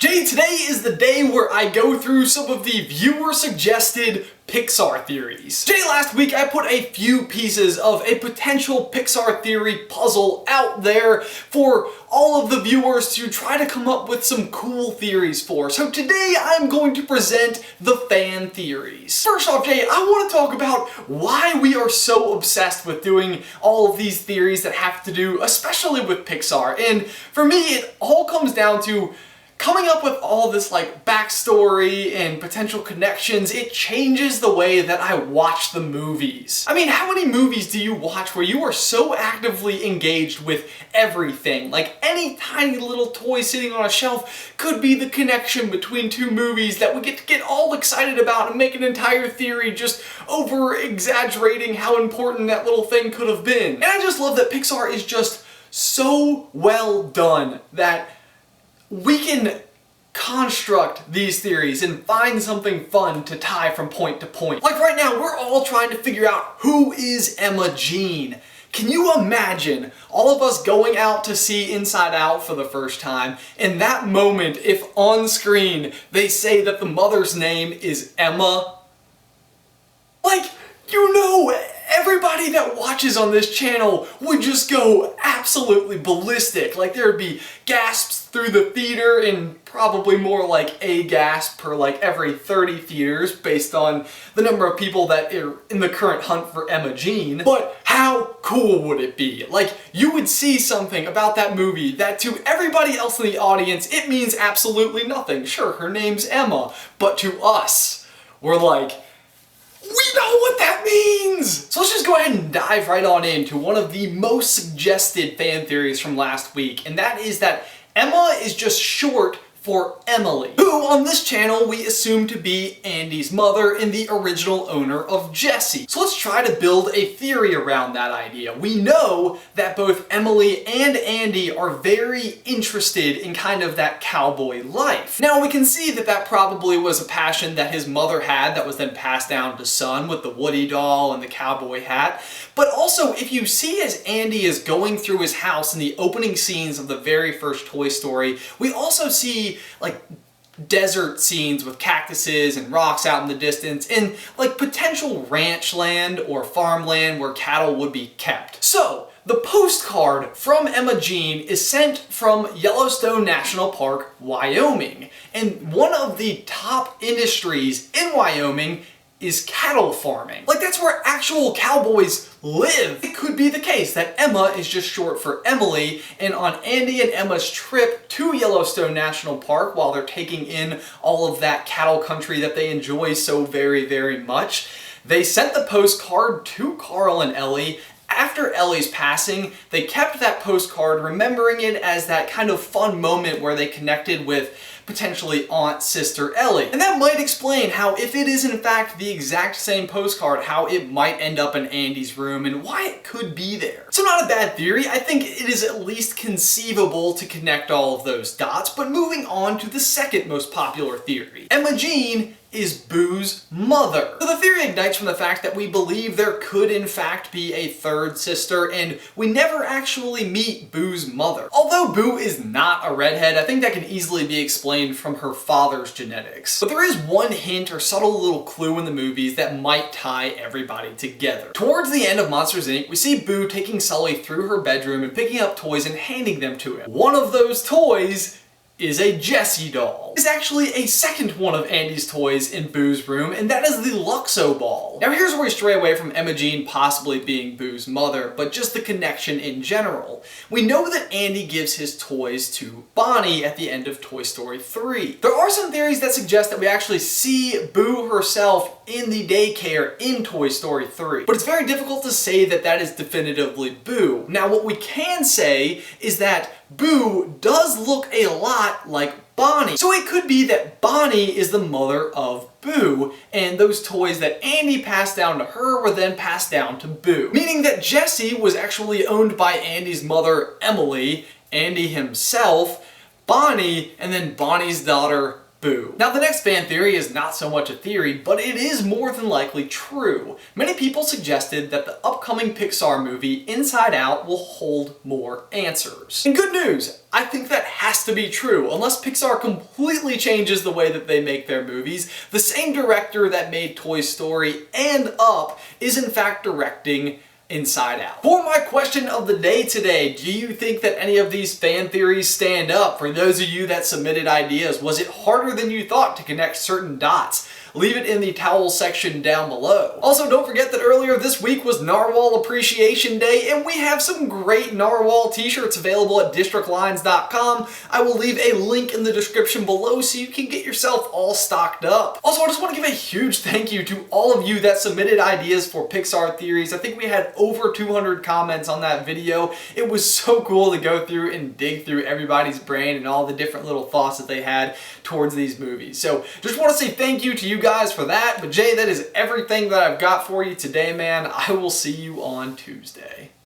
here! Jay, today is the day where I go through some of the viewer-suggested Pixar theories. Jay, last week I put a few pieces of a potential Pixar theory puzzle out there for all of the viewers to try to come up with some cool theories for. So today I'm going to present the fan theories. First off, Jay, I want to talk about why we are so obsessed with doing all of these theories that have to do, especially with Pixar. And for me, it all comes down to coming up with all this like backstory and potential connections. It changes the way that I watch the movies. I mean, how many movies do you watch where you are so actively engaged with everything? Like any tiny little toy sitting on a shelf could be the connection between two movies that we get to get all excited about and make an entire theory just over exaggerating how important that little thing could have been. And I just love that Pixar is just so well done that we can construct these theories and find something fun to tie from point to point. Like right now, we're all trying to figure out who is Emma Jean. Can you imagine all of us going out to see Inside Out for the first time, and that moment, if on screen they say that the mother's name is Emma? Like, you know, everybody that watches on this channel would just go absolutely ballistic. Like there'd be gasps through the theater and probably more like a gasp per like every 30 theaters based on the number of people that are in the current hunt for Emma Jean. But how cool would it be? Like you would see something about that movie that to everybody else in the audience it means absolutely nothing. Sure, her name's Emma, but to us, we're like, we know what that means! So let's just go ahead and dive right on into one of the most suggested fan theories from last week, and that is that Emma is just short for Emily, who on this channel we assume to be Andy's mother and the original owner of Jessie. So let's try to build a theory around that idea. We know that both Emily and Andy are very interested in kind of that cowboy life. Now we can see that that probably was a passion that his mother had that was then passed down to son with the Woody doll and the cowboy hat. But also if you see as Andy is going through his house in the opening scenes of the very first Toy Story, we also see like desert scenes with cactuses and rocks out in the distance and like potential ranch land or farmland where cattle would be kept. So the postcard from Emma Jean is sent from Yellowstone National Park, Wyoming. And one of the top industries in Wyoming is cattle farming. Like that's where actual cowboys live. It could be the case that Emma is just short for Emily, and on Andy and Emma's trip to Yellowstone National Park while they're taking in all of that cattle country that they enjoy so very, very much, they sent the postcard to Carl and Ellie. After Ellie's passing, they kept that postcard, remembering it as that kind of fun moment where they connected with potentially Aunt Sister Ellie. And that might explain how, if it is in fact the exact same postcard, how it might end up in Andy's room and why it could be there. So not a bad theory. I think it is at least conceivable to connect all of those dots. But moving on to the second most popular theory. Emma Jean is Boo's mother. So the theory ignites from the fact that we believe there could in fact be a third sister, and we never actually meet Boo's mother. Although Boo is not a redhead, I think that can easily be explained from her father's genetics. But there is one hint or subtle little clue in the movies that might tie everybody together. Towards the end of Monsters, Inc., we see Boo taking Sully through her bedroom and picking up toys and handing them to him. One of those toys is a Jessie doll. It's actually a second one of Andy's toys in Boo's room, and that is the Luxo ball. Now here's where we stray away from Emma Jean possibly being Boo's mother, but just the connection in general. We know that Andy gives his toys to Bonnie at the end of Toy Story 3. There are some theories that suggest that we actually see Boo herself in the daycare in Toy Story 3, but it's very difficult to say that that is definitively Boo. Now what we can say is that Boo does look a lot like Bonnie. So it could be that Bonnie is the mother of Boo, and those toys that Andy passed down to her were then passed down to Boo. Meaning that Jessie was actually owned by Andy's mother, Emily, Andy himself, Bonnie, and then Bonnie's daughter, Boo. Now the next fan theory is not so much a theory, but it is more than likely true. Many people suggested that the upcoming Pixar movie, Inside Out, will hold more answers. And good news! I think that has to be true, unless Pixar completely changes the way that they make their movies. The same director that made Toy Story and Up is in fact directing Inside Out. For my question of the day today, do you think that any of these fan theories stand up? For those of you that submitted ideas, was it harder than you thought to connect certain dots? Leave it in the towel section down below. Also, don't forget that earlier this week was Narwhal Appreciation Day, and we have some great Narwhal t-shirts available at districtlines.com. I will leave a link in the description below so you can get yourself all stocked up. Also, I just want to give a huge thank you to all of you that submitted ideas for Pixar theories. I think we had over 200 comments on that video. It was so cool to go through and dig through everybody's brain and all the different little thoughts that they had towards these movies. So just want to say thank you to you guys for that. But Jay, that is everything that I've got for you today, man. I will see you on Tuesday.